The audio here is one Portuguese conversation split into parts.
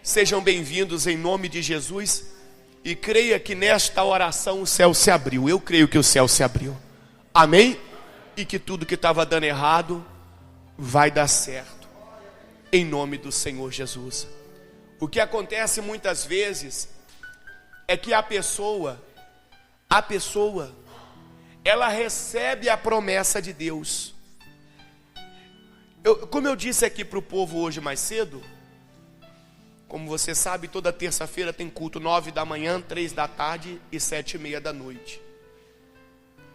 Sejam bem-vindos em nome de Jesus. E creia que nesta oração o céu se abriu. Eu creio que o céu se abriu. Amém? E que tudo que estava dando errado vai dar certo. Em nome do Senhor Jesus. O que acontece muitas vezes é que a pessoa, ela recebe a promessa de Deus. Como eu disse aqui para o povo hoje mais cedo, como você sabe, toda terça-feira tem culto 9 da manhã, 3 da tarde e 7:30 da noite.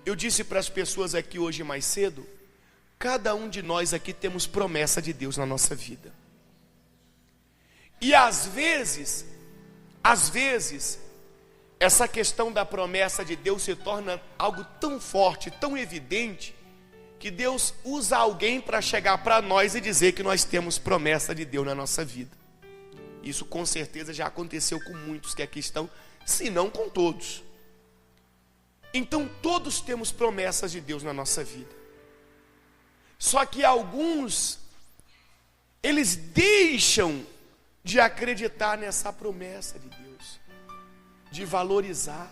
Eu disse para as pessoas aqui hoje mais cedo, cada um de nós aqui temos promessa de Deus na nossa vida. E às vezes, essa questão da promessa de Deus se torna algo tão forte, tão evidente, que Deus usa alguém para chegar para nós e dizer que nós temos promessa de Deus na nossa vida. Isso com certeza já aconteceu com muitos que aqui estão, se não com todos. Então todos temos promessas de Deus na nossa vida. Só que alguns, eles deixam de acreditar nessa promessa de Deus, de valorizar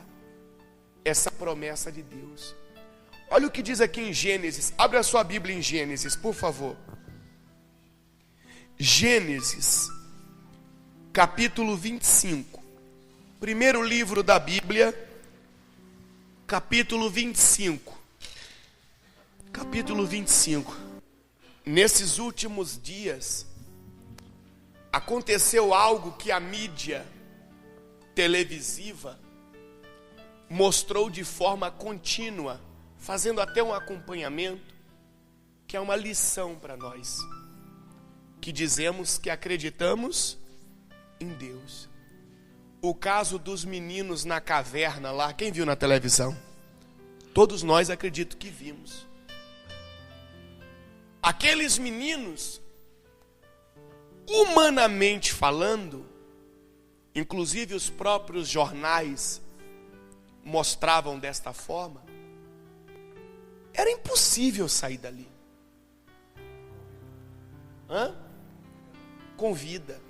essa promessa de Deus. Olha o que diz aqui em Gênesis. Abre a sua Bíblia em Gênesis, por favor. Gênesis, capítulo 25. Primeiro livro da Bíblia, capítulo 25. Capítulo 25. Nesses últimos dias, aconteceu algo que a mídia televisiva mostrou de forma contínua, fazendo até um acompanhamento, que é uma lição para nós, que dizemos que acreditamos em Deus. O caso dos meninos na caverna lá, quem viu na televisão? Todos nós acredito que vimos. Aqueles meninos, humanamente falando, inclusive os próprios jornais mostravam desta forma, era impossível sair dali. Com vida.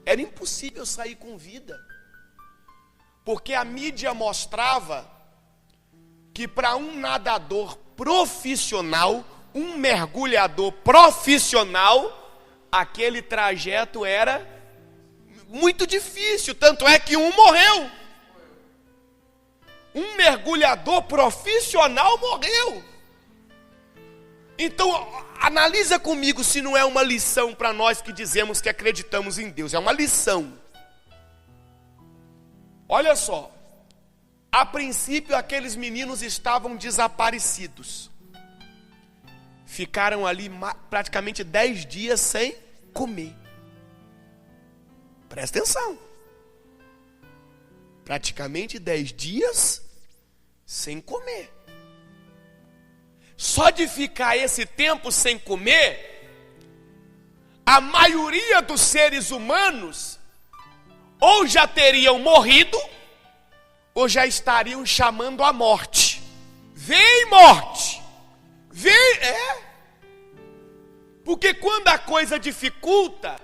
Era impossível sair com vida. Porque a mídia mostrava que para um nadador profissional, um mergulhador profissional, aquele trajeto era muito difícil. Tanto é que um morreu. Um mergulhador profissional morreu. Então, analisa comigo se não é uma lição para nós que dizemos que acreditamos em Deus. É uma lição. Olha só. A princípio, aqueles meninos estavam desaparecidos. Ficaram ali praticamente 10 dias sem comer. Presta atenção. Praticamente 10 dias sem comer. Só de ficar esse tempo sem comer, a maioria dos seres humanos ou já teriam morrido, ou já estariam chamando a morte. Vem, morte! Vem, Porque quando a coisa dificulta,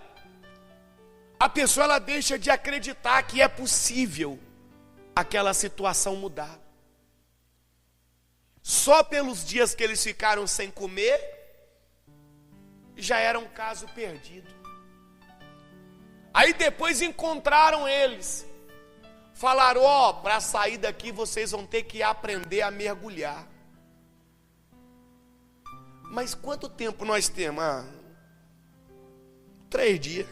a pessoa ela deixa de acreditar que é possível aquela situação mudar. Só pelos dias que eles ficaram sem comer, já era um caso perdido. Aí depois encontraram eles. Falaram, para sair daqui vocês vão ter que aprender a mergulhar. Mas quanto tempo nós temos? 3 dias.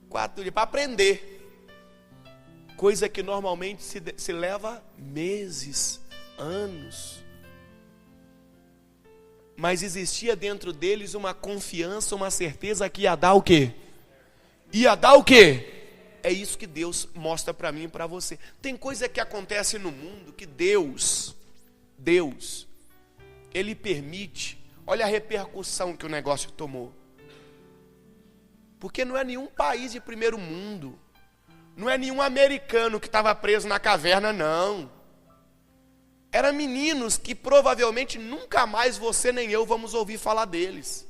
4 dias para aprender. Coisa que normalmente se leva meses, anos. Mas existia dentro deles uma confiança, uma certeza que ia dar o quê? Ia dar o quê? É isso que Deus mostra para mim e para você. Tem coisa que acontece no mundo que Deus, Ele permite. Olha a repercussão que o negócio tomou. Porque não é nenhum país de primeiro mundo. Não é nenhum americano que estava preso na caverna, não. Eram meninos que provavelmente nunca mais você nem eu vamos ouvir falar deles.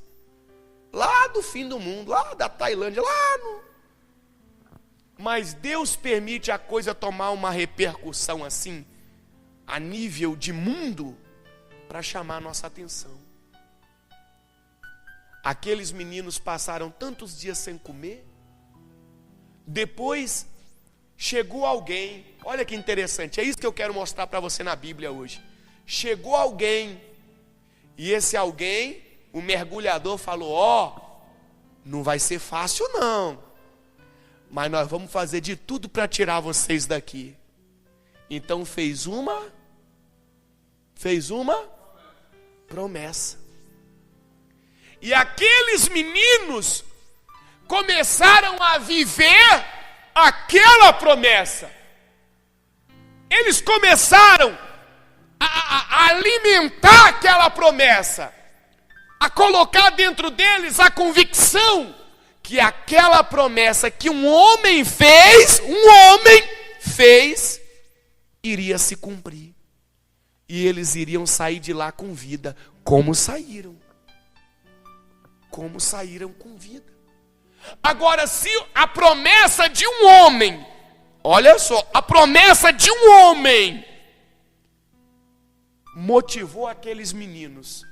lá do fim do mundo, lá da Tailândia, lá no... Mas Deus permite a coisa tomar uma repercussão assim, a nível de mundo, para chamar a nossa atenção. Aqueles meninos passaram tantos dias sem comer. Depois chegou alguém, olha que interessante, é isso que eu quero mostrar para você na Bíblia hoje. Chegou alguém, e esse alguém, o mergulhador falou: ó, não vai ser fácil não, mas nós vamos fazer de tudo para tirar vocês daqui. Então fez uma promessa. E aqueles meninos começaram a viver aquela promessa. Eles começaram a alimentar aquela promessa, a colocar dentro deles a convicção que aquela promessa que um homem fez, iria se cumprir. E eles iriam sair de lá com vida, como saíram com vida. Agora, se a promessa de um homem, olha só, a promessa de um homem motivou aqueles meninos,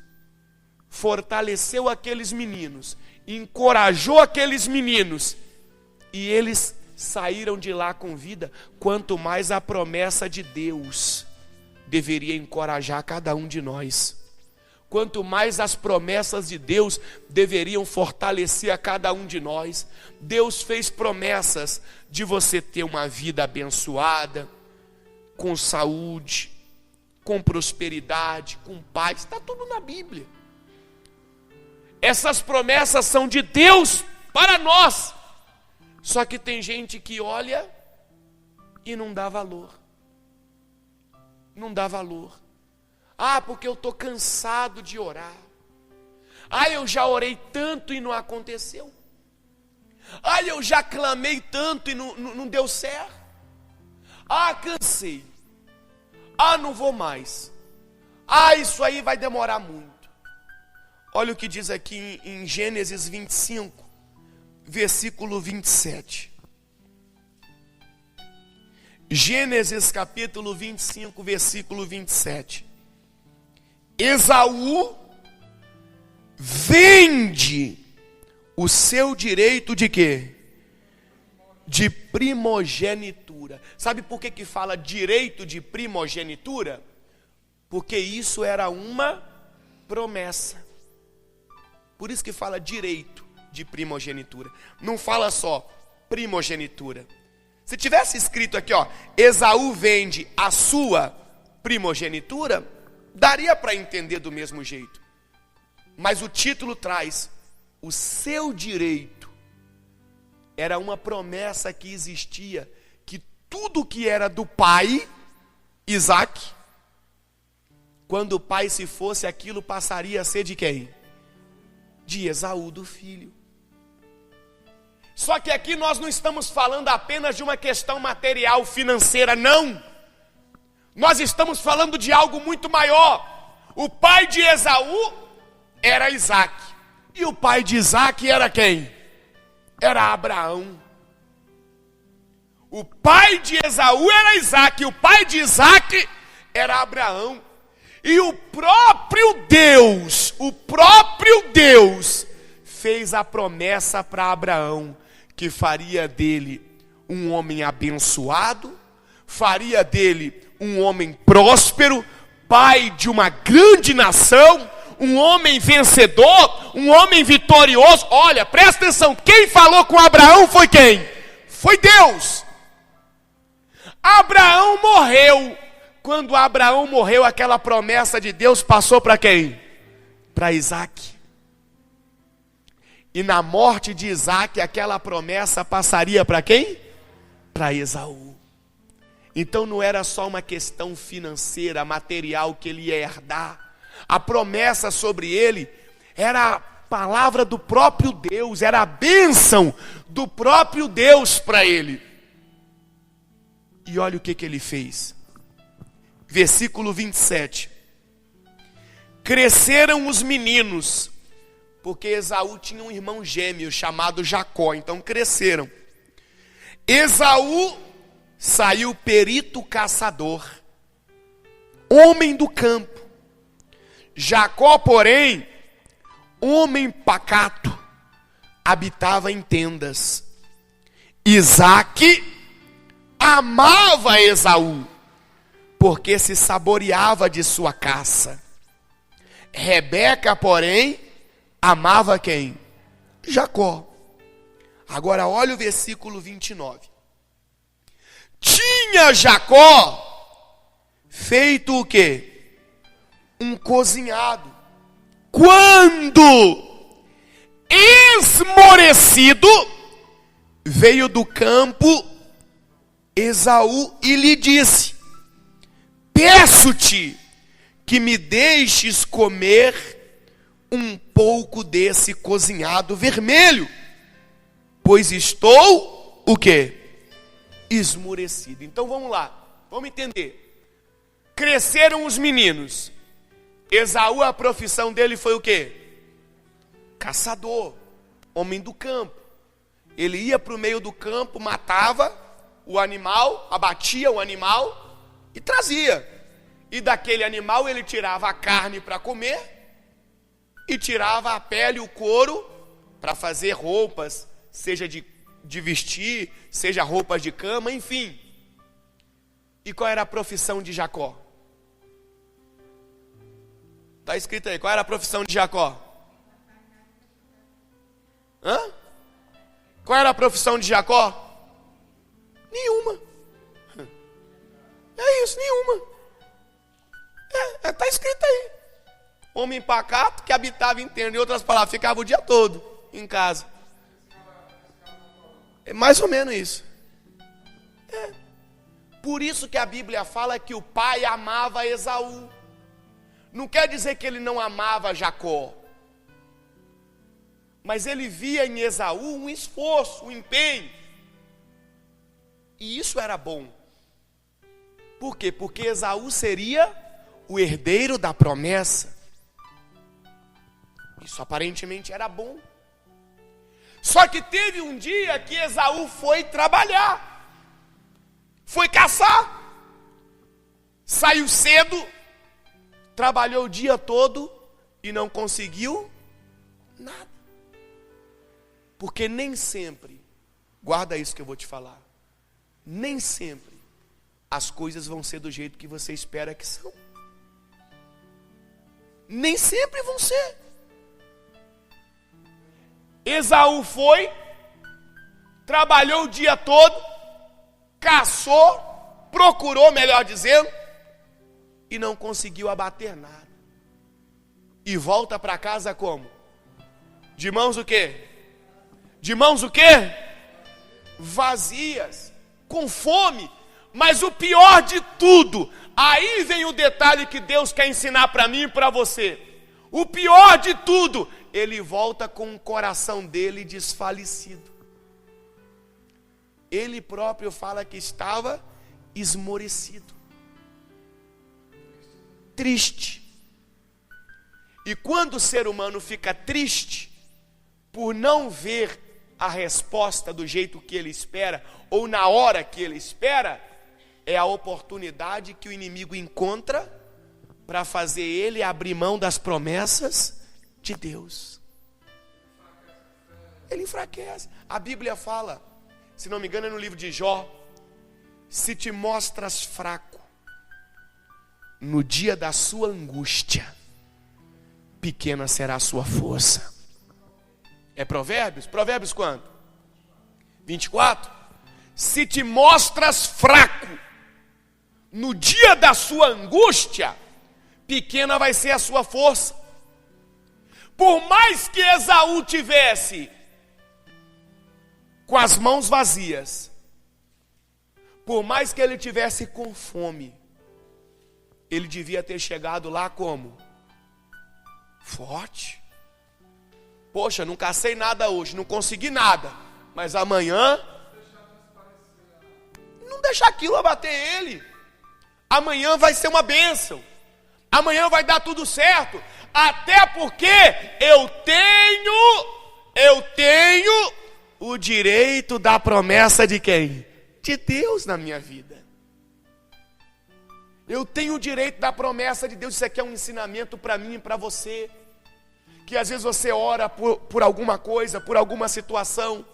fortaleceu aqueles meninos, encorajou aqueles meninos, e eles saíram de lá com vida, quanto mais a promessa de Deus deveria encorajar cada um de nós. Quanto mais as promessas de Deus deveriam fortalecer a cada um de nós. Deus fez promessas de você ter uma vida abençoada, com saúde, com prosperidade, com paz. Está tudo na Bíblia. Essas promessas são de Deus para nós. Só que tem gente que olha e não dá valor. Não dá valor. Ah, porque eu estou cansado de orar. Ah, eu já orei tanto e não aconteceu. Ah, eu já clamei tanto e não deu certo. Ah, cansei. Ah, não vou mais. Ah, isso aí vai demorar muito. Olha o que diz aqui em Gênesis 25, versículo 27. Gênesis capítulo 25, versículo 27. Esaú vende o seu direito de quê? De primogenitura. Sabe por que fala direito de primogenitura? Porque isso era uma promessa. Por isso que fala direito de primogenitura. Não fala só primogenitura. Se tivesse escrito aqui, ó, Esaú vende a sua primogenitura, daria para entender do mesmo jeito. Mas o título traz o seu direito. Era uma promessa que existia, que tudo que era do pai, Isaac, quando o pai se fosse, aquilo passaria a ser de quem? De Esaú, do filho. Só que aqui nós não estamos falando apenas de uma questão material, financeira, não. Nós estamos falando de algo muito maior. O pai de Esaú era Isaac. E o pai de Isaac era quem? Era Abraão. O pai de Esaú era Isaac. E o pai de Isaac era Abraão. E o próprio Deus fez a promessa para Abraão, que faria dele um homem abençoado, faria dele um homem próspero, pai de uma grande nação, um homem vencedor, um homem vitorioso. Olha, presta atenção, quem falou com Abraão foi quem? Foi Deus. Abraão morreu. Quando Abraão morreu, aquela promessa de Deus passou para quem? Para Isaac. E na morte de Isaac, aquela promessa passaria para quem? Para Esaú. Então não era só uma questão financeira, material que ele ia herdar. A promessa sobre ele era a palavra do próprio Deus, era a bênção do próprio Deus para ele. E olha o que ele fez. Versículo 27. Cresceram os meninos, Porque Esaú tinha um irmão gêmeo chamado Jacó, então cresceram. Esaú saiu perito caçador, homem do campo. Jacó, porém, homem pacato, habitava em tendas. Isaque amava Esaú, porque se saboreava de sua caça. Rebeca, porém, amava quem? Jacó. Agora olha o versículo 29. Tinha Jacó feito o quê? Um cozinhado. Quando esmorecido, veio do campo Esaú e lhe disse: peço-te que me deixes comer um pouco desse cozinhado vermelho, pois estou, o quê? Esmorecido. Então vamos lá, vamos entender. Cresceram os meninos. Esaú, a profissão dele foi o quê? Caçador, homem do campo. Ele ia para o meio do campo, matava o animal, abatia o animal e trazia. E daquele animal ele tirava a carne para comer e tirava a pele, o couro, para fazer roupas, seja de vestir, seja roupas de cama, enfim. E qual era a profissão de Jacó? Está escrito aí, qual era a profissão de Jacó? Hã? Qual era a profissão de Jacó? Nenhuma. É isso, nenhuma. Está escrito aí. Homem pacato que habitava em tenda. Em outras palavras, ficava o dia todo em casa. É mais ou menos isso. Por isso que a Bíblia fala que o pai amava Esaú. Não quer dizer que ele não amava Jacó. Mas ele via em Esaú um esforço, um empenho. E isso era bom. Por quê? Porque Esaú seria o herdeiro da promessa. Isso aparentemente era bom. Só que teve um dia que Esaú foi trabalhar. Foi caçar. Saiu cedo. Trabalhou o dia todo e não conseguiu nada. Porque nem sempre, guarda isso que eu vou te falar, nem sempre as coisas vão ser do jeito que você espera que são. Nem sempre vão ser. Esaú foi, trabalhou o dia todo, caçou, procurou, melhor dizendo, e não conseguiu abater nada. E volta para casa como? De mãos o quê? De mãos o quê? Vazias, com fome. Mas o pior de tudo, aí vem o detalhe que Deus quer ensinar para mim e para você. O pior de tudo, ele volta com o coração dele desfalecido. Ele próprio fala que estava esmorecido, triste. E quando o ser humano fica triste por não ver a resposta do jeito que ele espera, ou na hora que ele espera, é a oportunidade que o inimigo encontra para fazer ele abrir mão das promessas de Deus. Ele enfraquece. A Bíblia fala, se não me engano é no livro de Jó: se te mostras fraco no dia da sua angústia, pequena será a sua força. É Provérbios? Provérbios quanto? 24. Se te mostras fraco no dia da sua angústia, pequena vai ser a sua força. Por mais que Esaú tivesse com as mãos vazias, por mais que ele tivesse com fome, ele devia ter chegado lá como? Forte. Poxa, não cacei nada hoje, não consegui nada, mas amanhã, não deixar aquilo abater ele. Amanhã vai ser uma bênção. Amanhã vai dar tudo certo. Até porque eu tenho o direito da promessa de quem? De Deus na minha vida. Eu tenho o direito da promessa de Deus. Isso aqui é um ensinamento para mim e para você. Que às vezes você ora por alguma coisa, por alguma situação.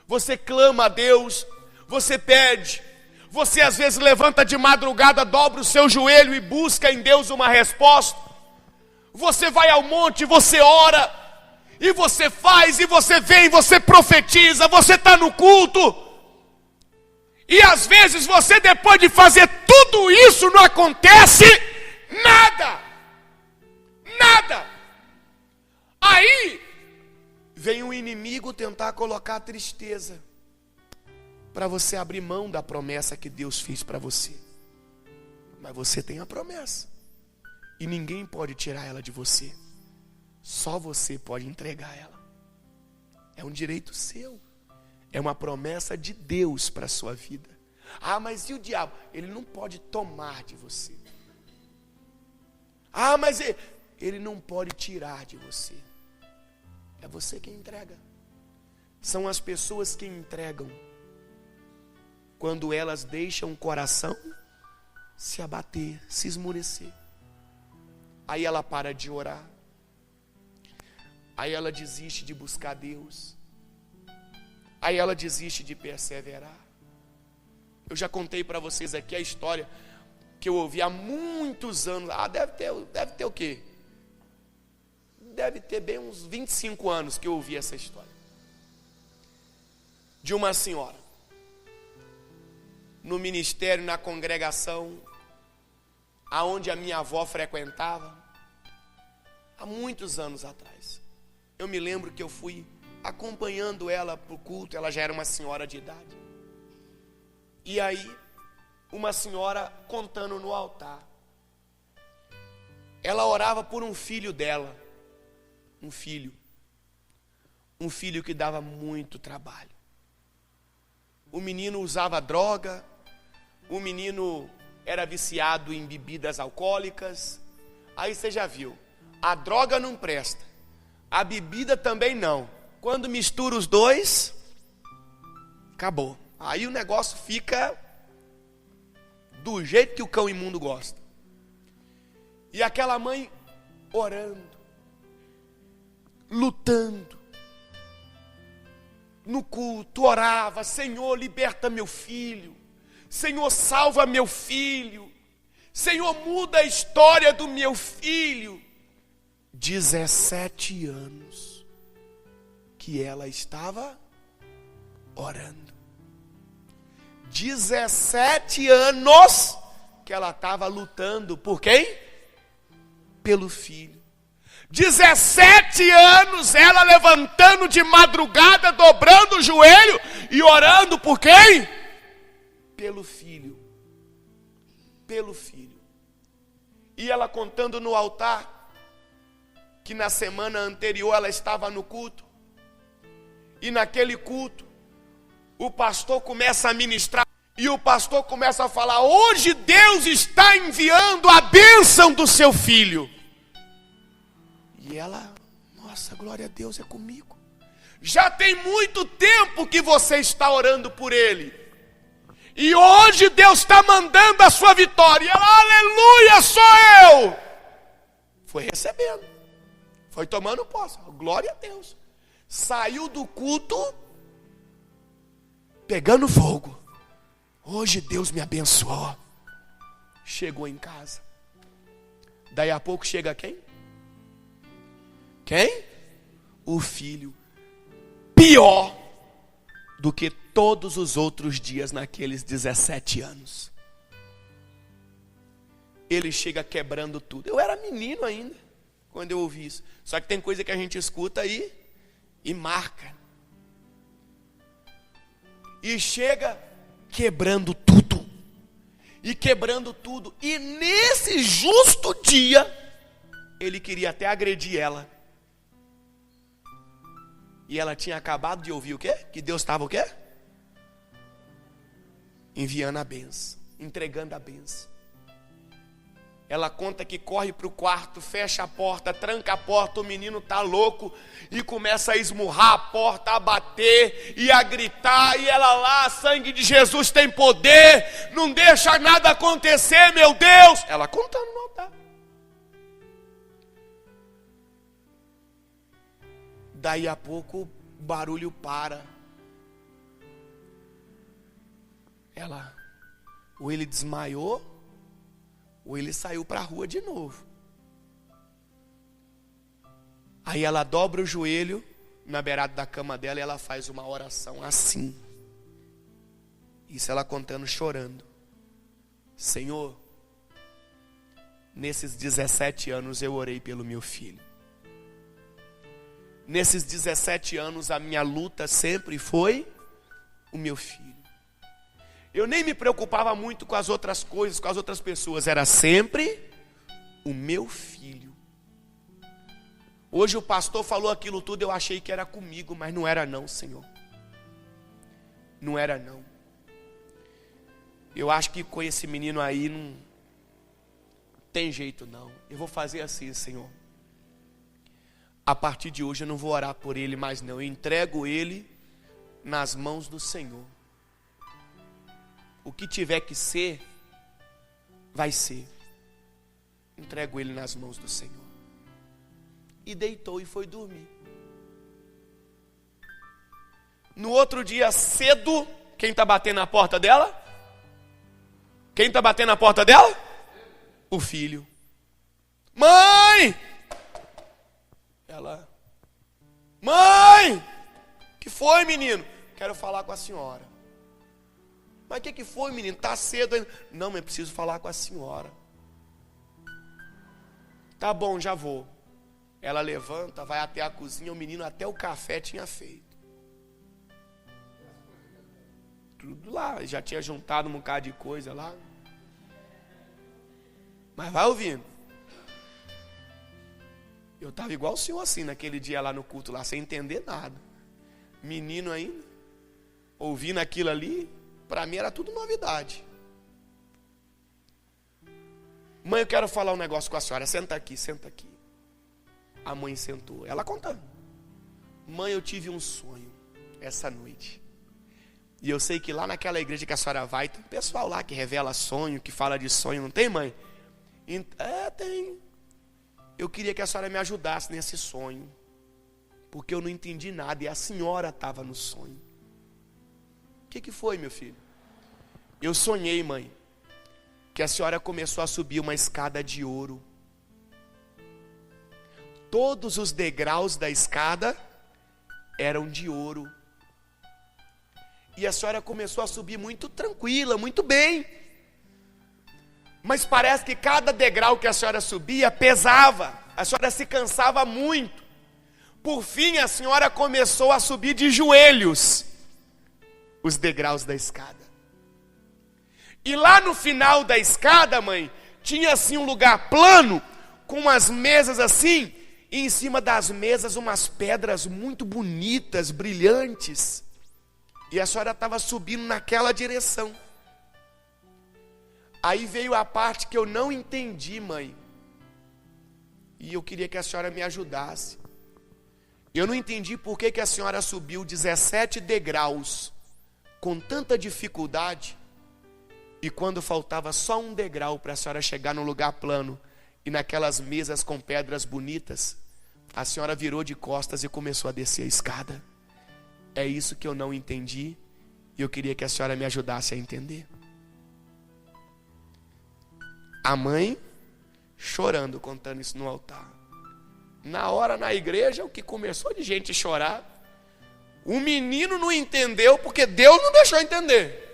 Você clama a Deus, você pede. Você às vezes levanta de madrugada, dobra o seu joelho e busca em Deus uma resposta. Você vai ao monte, você ora, e você faz, e você vem, você profetiza, você está no culto. E às vezes você, depois de fazer tudo isso, não acontece nada. Nada. Aí vem o inimigo tentar colocar tristeza para você abrir mão da promessa que Deus fez para você. Mas você tem a promessa. E ninguém pode tirar ela de você. Só você pode entregar ela. É um direito seu. É uma promessa de Deus para a sua vida. Ah, mas e o diabo? Ele não pode tomar de você. Ah, mas ele não pode tirar de você. É você quem entrega. São as pessoas que entregam quando elas deixam o coração se abater, se esmurecer. Aí ela para de orar. Aí ela desiste de buscar Deus. Aí ela desiste de perseverar. Eu já contei para vocês aqui a história que eu ouvi há muitos anos. Deve ter o quê? Deve ter bem uns 25 anos que eu ouvi essa história. De uma senhora. No ministério, na congregação, aonde a minha avó frequentava, há muitos anos atrás. Eu me lembro que eu fui acompanhando ela para o culto, ela já era uma senhora de idade. E aí, uma senhora contando no altar. Ela orava por um filho dela. Um filho que dava muito trabalho. O menino usava droga, o menino era viciado em bebidas alcoólicas. Aí você já viu, a droga não presta, a bebida também não. Quando mistura os dois, acabou. Aí o negócio fica do jeito que o cão imundo gosta. E aquela mãe orando, lutando. No culto orava: Senhor, liberta meu filho. Senhor, salva meu filho. Senhor, muda a história do meu filho. 17 anos que ela estava orando. 17 anos que ela estava lutando por quem? Pelo filho. 17 anos ela levantando de madrugada, dobrando o joelho e orando por quem? Pelo filho. Pelo filho. E ela contando no altar que na semana anterior ela estava no culto. E naquele culto o pastor começa a ministrar. E o pastor começa a falar: hoje Deus está enviando a bênção do seu filho. E ela: nossa, glória a Deus, é comigo. Já tem muito tempo que você está orando por ele. E hoje Deus está mandando a sua vitória. E ela: aleluia, sou eu. Foi recebendo. Foi tomando posse. Glória a Deus. Saiu do culto pegando fogo. Hoje Deus me abençoou. Chegou em casa. Daí a pouco chega quem? Quem? O filho. Pior do que todos os outros dias naqueles 17 anos. Ele chega quebrando tudo. Eu era menino ainda quando eu ouvi isso. Só que tem coisa que a gente escuta aí e marca. E chega quebrando tudo. E quebrando tudo. E nesse justo dia, ele queria até agredir ela. E ela tinha acabado de ouvir o quê? Que Deus estava o quê? Enviando a bênção, entregando a bênção. Ela conta que corre para o quarto, fecha a porta, tranca a porta, o menino tá louco e começa a esmurrar a porta, a bater e a gritar. E ela lá, sangue de Jesus tem poder, não deixa nada acontecer, meu Deus. Ela contando no altar. Daí a pouco o barulho para. Ela, ou ele desmaiou, ou ele saiu para a rua de novo. Aí ela dobra o joelho na beirada da cama dela e ela faz uma oração assim. Isso ela contando, chorando. Senhor, nesses 17 anos eu orei pelo meu filho. Nesses 17 anos a minha luta sempre foi o meu filho. Eu nem me preocupava muito com as outras coisas, com as outras pessoas. Era sempre o meu filho. Hoje o pastor falou aquilo tudo, eu achei que era comigo, mas não era não, Senhor. Não era não. Eu acho que com esse menino aí não tem jeito não. Eu vou fazer assim, Senhor. A partir de hoje eu não vou orar por ele mais não. Eu entrego ele nas mãos do Senhor. O que tiver que ser, vai ser. Entrego ele nas mãos do Senhor. E deitou e foi dormir. No outro dia cedo, quem está batendo na porta dela? Quem está batendo na porta dela? O filho. Mãe! Ela, mãe! Que foi, menino? Quero falar com a senhora. Mas o que foi, menino? Está cedo ainda. Não, mas preciso falar com a senhora. Tá bom, já vou. Ela levanta, vai até a cozinha. O menino até o café tinha feito. Tudo lá. Já tinha juntado um bocado de coisa lá. Mas vai ouvindo. Eu estava igual o senhor assim, naquele dia lá no culto, lá, sem entender nada. Menino ainda. Ouvindo aquilo ali. Para mim era tudo novidade. Mãe, eu quero falar um negócio com a senhora. Senta aqui, senta aqui. A mãe sentou. Ela contando. Mãe, eu tive um sonho essa noite. E eu sei que lá naquela igreja que a senhora vai, tem um pessoal lá que revela sonho, que fala de sonho. Não tem, mãe? Tem. Eu queria que a senhora me ajudasse nesse sonho. Porque eu não entendi nada. E a senhora estava no sonho. O que foi, meu filho? Eu sonhei, mãe, que a senhora começou a subir uma escada de ouro. Todos os degraus da escada eram de ouro. E a senhora começou a subir muito tranquila, muito bem. Mas parece que cada degrau que a senhora subia pesava. A senhora se cansava muito. Por fim, a senhora começou a subir de joelhos os degraus da escada. E lá no final da escada, mãe, tinha assim um lugar plano, com umas mesas assim, e em cima das mesas umas pedras muito bonitas, brilhantes. E a senhora estava subindo naquela direção. Aí veio a parte que eu não entendi, mãe. E eu queria que a senhora me ajudasse. Eu não entendi por que a senhora subiu 17 degraus com tanta dificuldade, e quando faltava só um degrau para a senhora chegar no lugar plano, e naquelas mesas com pedras bonitas, a senhora virou de costas e começou a descer a escada. É isso que eu não entendi, e eu queria que a senhora me ajudasse a entender. A mãe chorando, contando isso no altar. Na hora, na igreja, o que começou de gente chorar, o menino não entendeu porque Deus não deixou entender.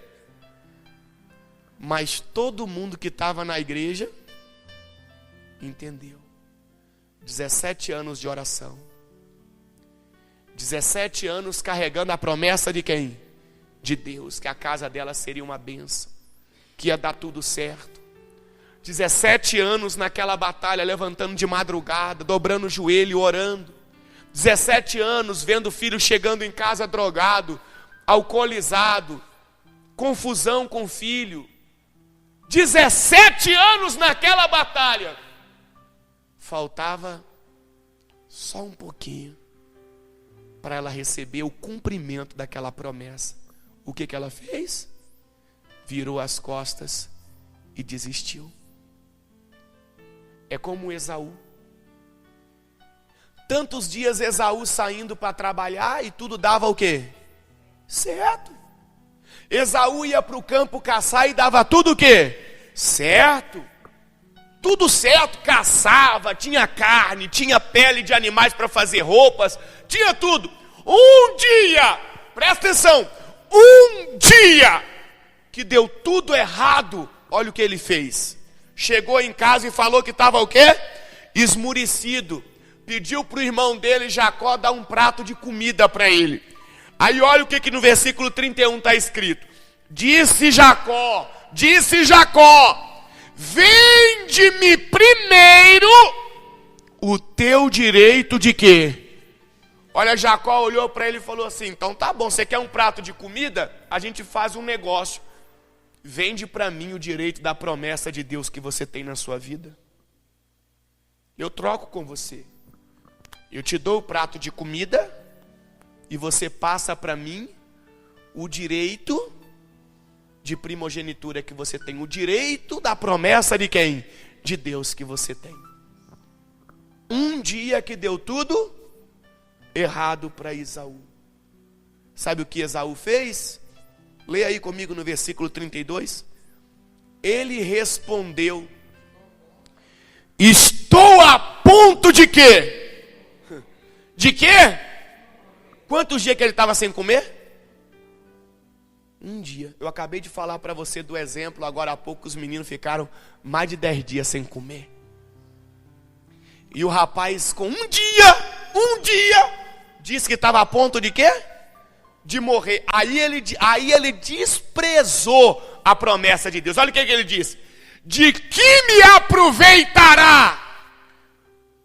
Mas todo mundo que estava na igreja entendeu. 17 anos de oração. 17 anos carregando a promessa de quem? De Deus, que a casa dela seria uma bênção, que ia dar tudo certo. 17 anos naquela batalha, levantando de madrugada, dobrando o joelho, orando. 17 anos vendo o filho chegando em casa drogado, alcoolizado, confusão com o filho. 17 anos naquela batalha. Faltava só um pouquinho para ela receber o cumprimento daquela promessa. O que ela fez? Virou as costas e desistiu. É como Esaú. Tantos dias Esaú saindo para trabalhar e tudo dava o quê? Certo. Esaú ia para o campo caçar e dava tudo o quê? Certo. Tudo certo, caçava, tinha carne, tinha pele de animais para fazer roupas, tinha tudo. Um dia, presta atenção, um dia que deu tudo errado, olha o que ele fez. Chegou em casa e falou que estava o quê? Esmurecido. Pediu para o irmão dele, Jacó, dar um prato de comida para ele. Aí olha o que no versículo 31 está escrito. Disse Jacó, vende-me primeiro o teu direito de quê? Olha, Jacó olhou para ele e falou assim, então tá bom, você quer um prato de comida? A gente faz um negócio. Vende para mim o direito da promessa de Deus que você tem na sua vida. Eu troco com você. Eu te dou o prato de comida e você passa para mim o direito de primogenitura que você tem. O direito da promessa de quem? De Deus que você tem. Um dia que deu tudo errado para Esaú. Sabe o que Esaú fez? Leia aí comigo no versículo 32. Ele respondeu: estou a ponto de quê? De quê? Quantos dias que ele estava sem comer? Um dia. Eu acabei de falar para você do exemplo, agora há pouco os meninos ficaram mais de 10 dias sem comer. E o rapaz com um dia, disse que estava a ponto de quê? De morrer. Aí ele desprezou a promessa de Deus. Olha o que ele disse: de que me aproveitará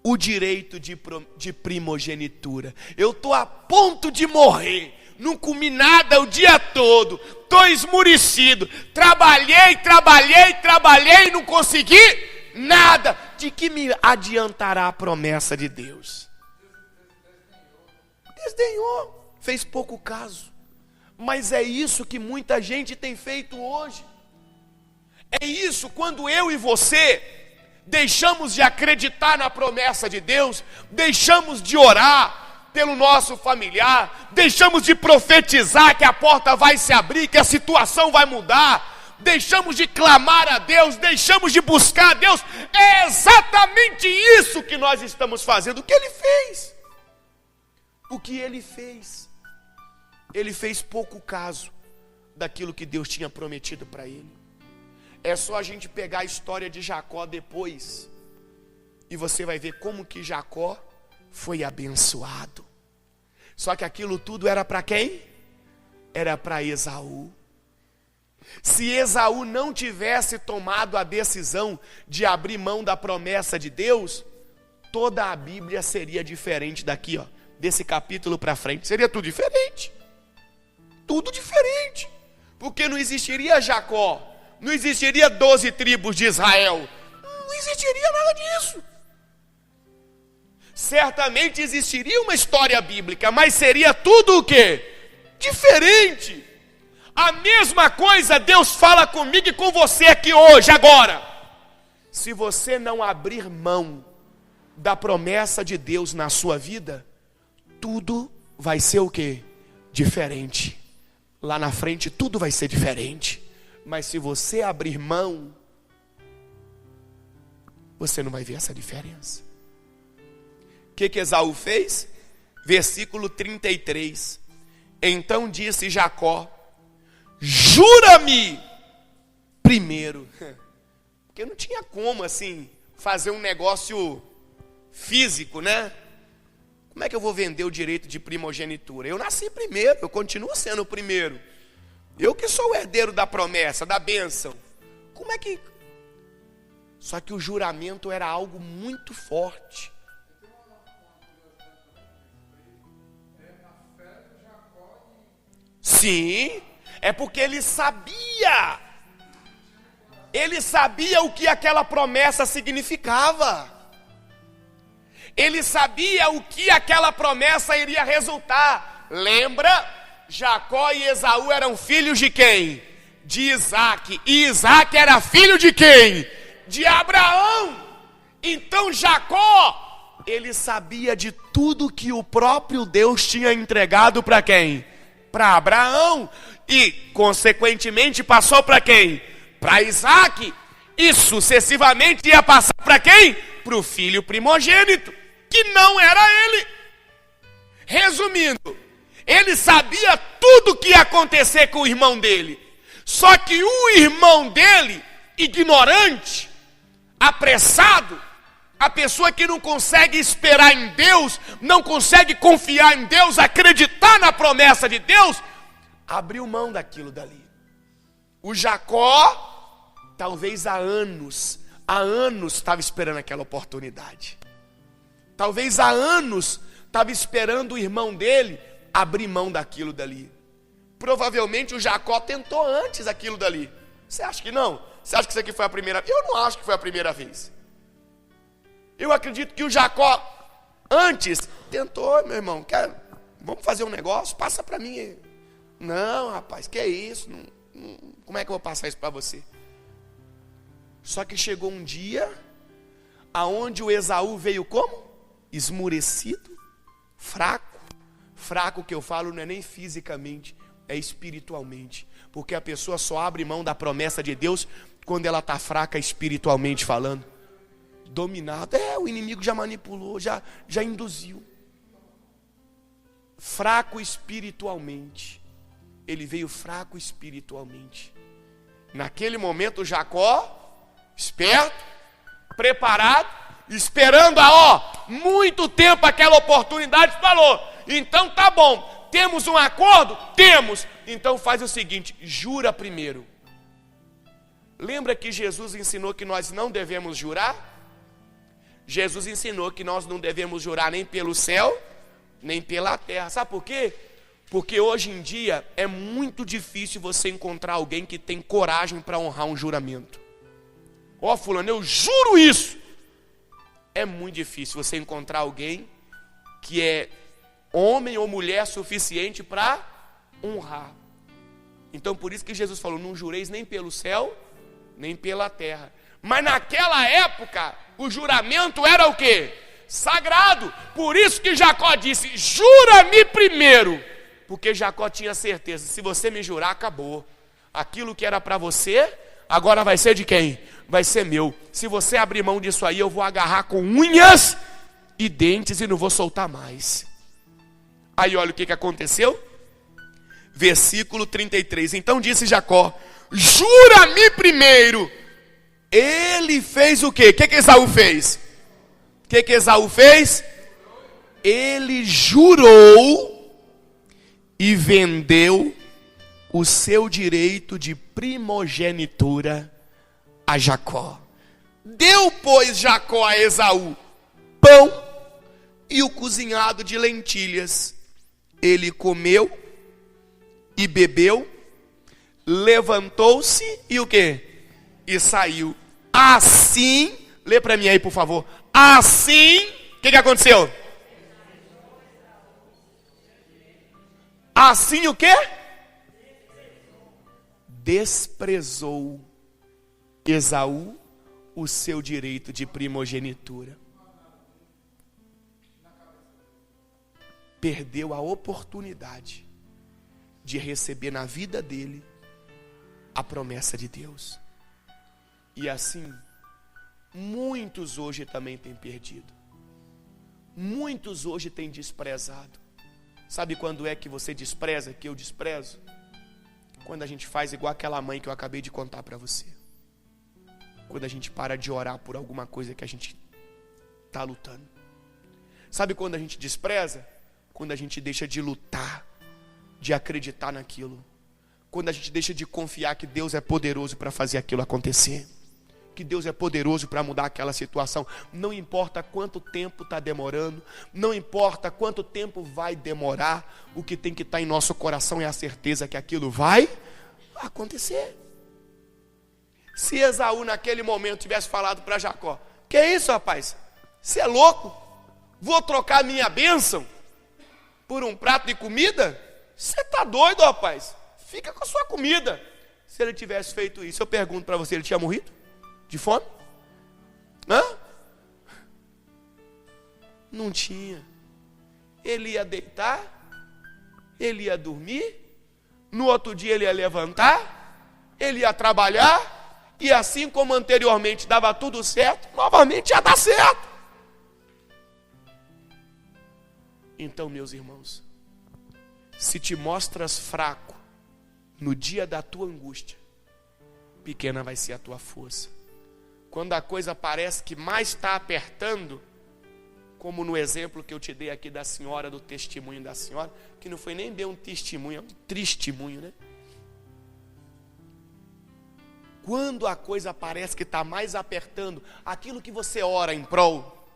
o direito de primogenitura? Eu estou a ponto de morrer, não comi nada o dia todo, estou esmurecido, trabalhei, não consegui nada. De que me adiantará a promessa de Deus? Desdenhou, fez pouco caso. Mas é isso que muita gente tem feito hoje. É isso, quando eu e você deixamos de acreditar na promessa de Deus, deixamos de orar pelo nosso familiar, deixamos de profetizar que a porta vai se abrir, que a situação vai mudar, deixamos de clamar a Deus, deixamos de buscar a Deus. É exatamente isso que nós estamos fazendo. O que ele fez? O que ele fez? Ele fez pouco caso daquilo que Deus tinha prometido para ele. É só a gente pegar a história de Jacó depois, e você vai ver como que Jacó foi abençoado. Só que aquilo tudo era para quem? Era para Esaú. Se Esaú não tivesse tomado a decisão de abrir mão da promessa de Deus, toda a Bíblia seria diferente daqui, ó, desse capítulo para frente. Seria tudo diferente. Tudo diferente. Porque não existiria Jacó, não existiria 12 tribos de Israel, não existiria nada disso. Certamente existiria uma história bíblica, mas seria tudo o quê? Diferente. A mesma coisa Deus fala comigo e com você aqui hoje, agora. Se você não abrir mão da promessa de Deus na sua vida, tudo vai ser o quê? Diferente. Lá na frente tudo vai ser diferente. Mas se você abrir mão, você não vai ver essa diferença. O que Esaú fez? Versículo 33. Então disse Jacó: jura-me primeiro. Porque não tinha como assim fazer um negócio físico, né? Como é que eu vou vender o direito de primogenitura? Eu nasci primeiro, eu continuo sendo o primeiro. Eu que sou o herdeiro da promessa, da bênção. Como é que... Só que o juramento era algo muito forte. Sim, é porque ele sabia. ele sabia o que aquela promessa significava. Ele sabia o que aquela promessa iria resultar. Lembra? Jacó e Esaú eram filhos de quem? De Isaac. E Isaac era filho de quem? De Abraão. Então Jacó, ele sabia de tudo que o próprio Deus tinha entregado para quem? Para Abraão. E, consequentemente, passou para quem? Para Isaac. E sucessivamente ia passar para quem? Para o filho primogênito, que não era ele. Resumindo, ele sabia tudo o que ia acontecer com o irmão dele. Só que o irmão dele, ignorante, apressado, a pessoa que não consegue esperar em Deus, não consegue confiar em Deus, acreditar na promessa de Deus, abriu mão daquilo dali. O Jacó, talvez há anos estava esperando aquela oportunidade. Talvez há anos estava esperando o irmão dele abrir mão daquilo dali. Provavelmente o Jacó tentou antes aquilo dali. Você acha que não? Você acha que isso aqui foi a primeira vez? Eu não acho que foi a primeira vez. Eu acredito que o Jacó antes tentou, meu irmão, vamos fazer um negócio? Passa para mim. Não, rapaz, que é isso? Como é que eu vou passar isso para você? Só que chegou um dia aonde o Esaú veio como? Esmurecido, fraco. Fraco que eu falo não é nem fisicamente, é espiritualmente. Porque a pessoa só abre mão da promessa de Deus quando ela está fraca espiritualmente falando. Dominado, o inimigo já manipulou, já induziu. Fraco espiritualmente. Ele veio fraco espiritualmente. Naquele momento Jacó, esperto, preparado, esperando muito tempo aquela oportunidade, falou: então tá bom, temos um acordo? Temos. Então faz o seguinte, jura primeiro. Lembra que Jesus ensinou que nós não devemos jurar? Jesus ensinou que nós não devemos jurar nem pelo céu, nem pela terra. Sabe por quê? Porque hoje em dia é muito difícil você encontrar alguém que tem coragem para honrar um juramento. Fulano, eu juro isso. É muito difícil você encontrar alguém que é homem ou mulher suficiente para honrar. Então por isso que Jesus falou, não jureis nem pelo céu, nem pela terra. Mas naquela época, o juramento era o quê? Sagrado. Por isso que Jacó disse, jura-me primeiro. Porque Jacó tinha certeza, se você me jurar, acabou. Aquilo que era para você, agora vai ser de quem? Vai ser meu. Se você abrir mão disso aí, eu vou agarrar com unhas e dentes e não vou soltar mais. Aí olha o que aconteceu. Versículo 33. Então disse Jacó, jura-me primeiro. Ele fez o quê? O que Esaú fez? O que Esaú fez? Ele jurou e vendeu o seu direito de primogenitura a Jacó. Deu, pois, Jacó a Esaú pão e o cozinhado de lentilhas. Ele comeu e bebeu, levantou-se e o quê? E saiu. Assim, lê para mim aí, por favor. Assim, o que aconteceu? Assim o quê? Desprezou Esaú o seu direito de primogenitura. Perdeu a oportunidade de receber na vida dele a promessa de Deus. E assim, muitos hoje também têm perdido. Muitos hoje têm desprezado. Sabe quando é que você despreza, que eu desprezo? Quando a gente faz igual aquela mãe que eu acabei de contar para você. Quando a gente para de orar por alguma coisa que a gente está lutando. Sabe quando a gente despreza? Quando a gente deixa de lutar, de acreditar naquilo. Quando a gente deixa de confiar que Deus é poderoso para fazer aquilo acontecer. Que Deus é poderoso para mudar aquela situação. Não importa quanto tempo está demorando, não importa quanto tempo vai demorar, o que tem que estar em nosso coração é a certeza que aquilo vai acontecer. Se Esaú naquele momento tivesse falado para Jacó: que é isso, rapaz? Você é louco? Vou trocar minha bênção por um prato de comida? Você está doido, rapaz? Fica com a sua comida. Se ele tivesse feito isso, eu pergunto para você, ele tinha morrido? De fome? Hã? Não tinha. Ele ia deitar, ele ia dormir, no outro dia ele ia levantar, ele ia trabalhar, e assim como anteriormente dava tudo certo, novamente ia dar certo. Então, meus irmãos, se te mostras fraco no dia da tua angústia, pequena vai ser a tua força. Quando a coisa parece que mais está apertando, como no exemplo que eu te dei aqui da senhora, do testemunho da senhora, que não foi nem bem um testemunho, é um testemunho, né? Quando a coisa parece que está mais apertando, aquilo que você ora em prol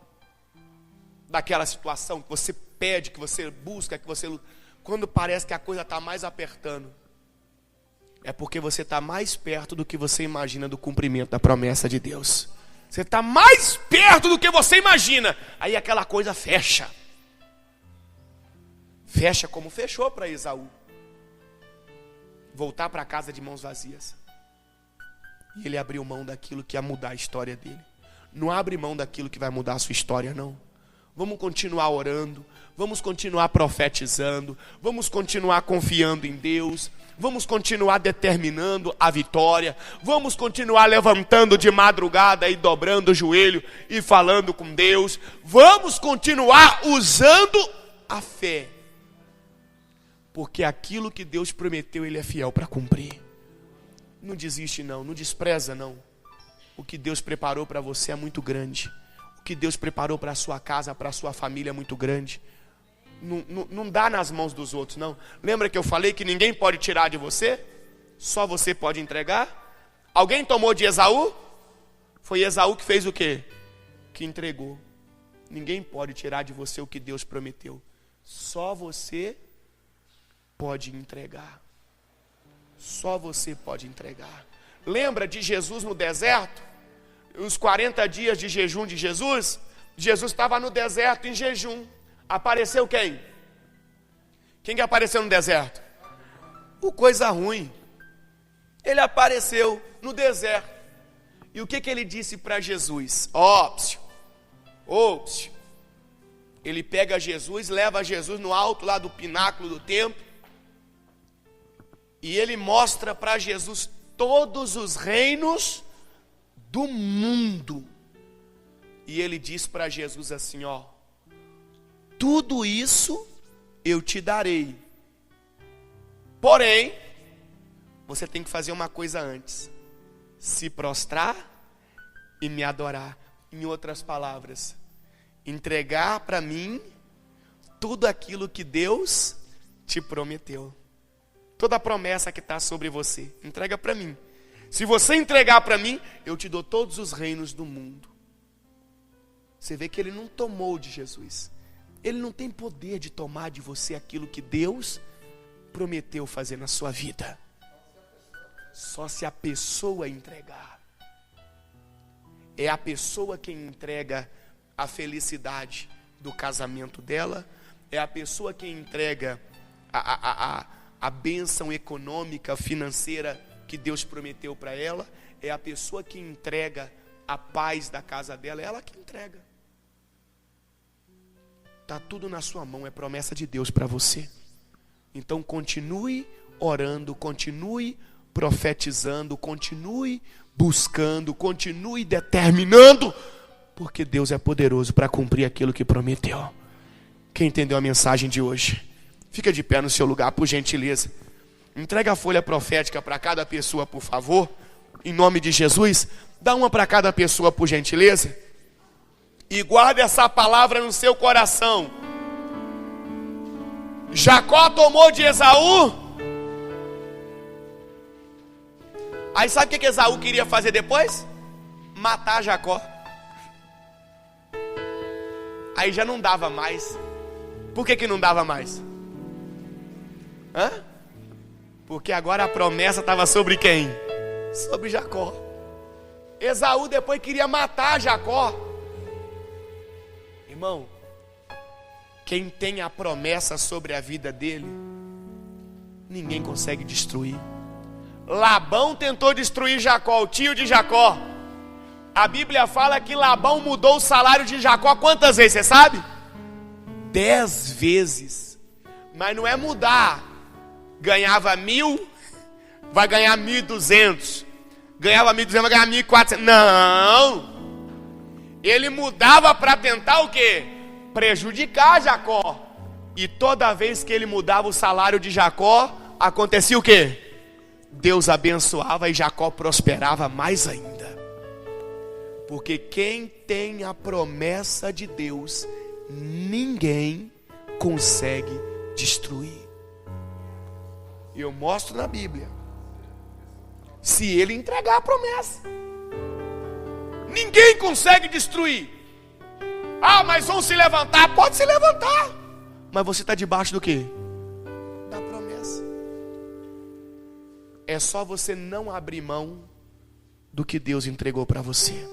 daquela situação, que você pede, que você busca, que você luta, quando parece que a coisa está mais apertando, é porque você está mais perto do que você imagina do cumprimento da promessa de Deus. Você está mais perto do que você imagina. Aí aquela coisa fecha. Fecha como fechou para Esaú. Voltar para casa de mãos vazias. E ele abriu mão daquilo que ia mudar a história dele. Não abre mão daquilo que vai mudar a sua história, não. Vamos continuar orando, vamos continuar profetizando, vamos continuar confiando em Deus, vamos continuar determinando a vitória, vamos continuar levantando de madrugada e dobrando o joelho e falando com Deus, vamos continuar usando a fé, porque aquilo que Deus prometeu, Ele é fiel para cumprir. Não desiste não, não despreza não. O que Deus preparou para você é muito grande. O que Deus preparou para a sua casa, para a sua família é muito grande. Não dá nas mãos dos outros, não. Lembra que eu falei que ninguém pode tirar de você? Só você pode entregar? Alguém tomou de Esaú? Foi Esaú que fez o quê? Que entregou. Ninguém pode tirar de você o que Deus prometeu. Só você pode entregar. Só você pode entregar. Lembra de Jesus no deserto? Os 40 dias de jejum de Jesus? Jesus estava no deserto em jejum. Apareceu quem? Quem que apareceu no deserto? O coisa ruim. Ele apareceu no deserto. E o que ele disse para Jesus? Ele pega Jesus, leva Jesus no alto lá do pináculo do templo. E ele mostra para Jesus todos os reinos do mundo. E ele diz para Jesus assim, tudo isso eu te darei. Porém, você tem que fazer uma coisa antes. Se prostrar e me adorar. Em outras palavras, entregar para mim tudo aquilo que Deus te prometeu. Toda a promessa que está sobre você, entrega para mim. Se você entregar para mim, eu te dou todos os reinos do mundo. Você vê que ele não tomou de Jesus. Ele não tem poder de tomar de você aquilo que Deus prometeu fazer na sua vida. Só se a pessoa entregar. É a pessoa quem entrega a felicidade do casamento dela. É a pessoa quem entrega a bênção econômica, financeira que Deus prometeu para ela. É a pessoa que entrega a paz da casa dela. É ela que entrega. Está tudo na sua mão, é promessa de Deus para você. Então continue orando, continue profetizando, continue buscando, continue determinando, porque Deus é poderoso para cumprir aquilo que prometeu. Quem entendeu a mensagem de hoje? Fica de pé no seu lugar, por gentileza. Entrega a folha profética para cada pessoa, por favor. Em nome de Jesus, dá uma para cada pessoa, por gentileza. E guarde essa palavra no seu coração. Jacó tomou de Esaú. Aí sabe o que Esaú queria fazer depois? Matar Jacó. Aí já não dava mais. Por que não dava mais? Porque agora a promessa estava sobre quem? Sobre Jacó. Esaú depois queria matar Jacó. Irmão, quem tem a promessa sobre a vida dele, ninguém consegue destruir. Labão tentou destruir Jacó, o tio de Jacó. A Bíblia fala que Labão mudou o salário de Jacó quantas vezes, você sabe? 10 vezes. Mas não é mudar. Ganhava 1.000, vai ganhar 1.200. Ganhava 1.200, vai ganhar 1.400. Não. Ele mudava para tentar o quê? Prejudicar Jacó. E toda vez que ele mudava o salário de Jacó, acontecia o quê? Deus abençoava e Jacó prosperava mais ainda. Porque quem tem a promessa de Deus, ninguém consegue destruir. Eu mostro na Bíblia. Se ele entregar a promessa, ninguém consegue destruir. Ah, mas vão se levantar. Pode se levantar. Mas você está debaixo do quê? Da promessa. É só você não abrir mão do que Deus entregou para você.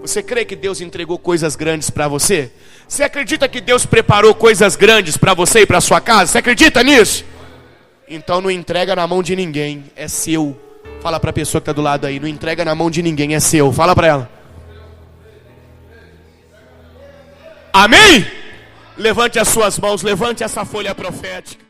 Você crê que Deus entregou coisas grandes para você? Você acredita que Deus preparou coisas grandes para você e para sua casa? Você acredita nisso? Então não entrega na mão de ninguém, é seu. Fala para a pessoa que está do lado aí, não entrega na mão de ninguém, é seu. Fala para ela. Amém? Levante as suas mãos, levante essa folha profética.